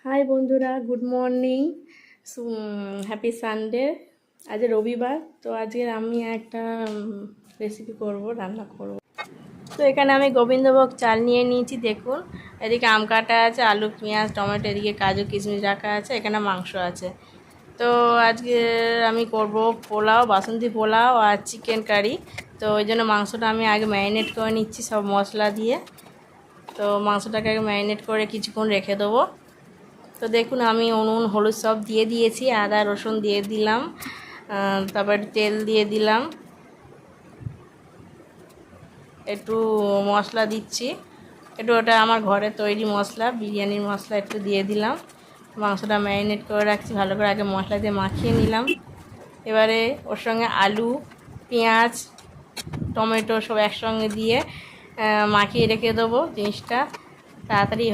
High বন্ধুরা, good morning. Happy Sunday. আজ রবিবার, তো আজকে আমি একটা রেসিপি করব, রান্না করব। তো এখানে আমি গোবিন্দভোগ চাল নিয়ে নিয়েছি। দেখুন, এদিকে আম কাটা আছে, আলু পেঁয়াজ টমেটো, এদিকে কাজু কিশমিশ রাখা আছে, এখানে মাংস আছে। তো আজকে আমি করব পোলাও, বাসন্তী পোলাও আর চিকেন কারি। তো ওই জন্য মাংসটা আমি আগে ম্যারিনেট করে নিচ্ছি সব মশলা দিয়ে। তো মাংসটাকে আগে ম্যারিনেট করে কিছুক্ষণ রেখে দেবো। তো দেখুন, আমি নুন হলুদ সব দিয়ে দিয়েছি, আদা রসুন দিয়ে দিলাম, তারপর তেল দিয়ে দিলাম, একটু মশলা দিচ্ছি, একটু ওটা আমার ঘরে তৈরি মশলা, বিরিয়ানির মশলা একটু দিয়ে দিলাম। মাংসটা ম্যারিনেট করে রাখছি, ভালো করে আগে মশলা দিয়ে মাখিয়ে নিলাম। এবারে ওর সঙ্গে আলু পেঁয়াজ টমেটো সব একসঙ্গে দিয়ে মাখিয়ে রেখে দেবো, জিনিসটা তাড়াতাড়ি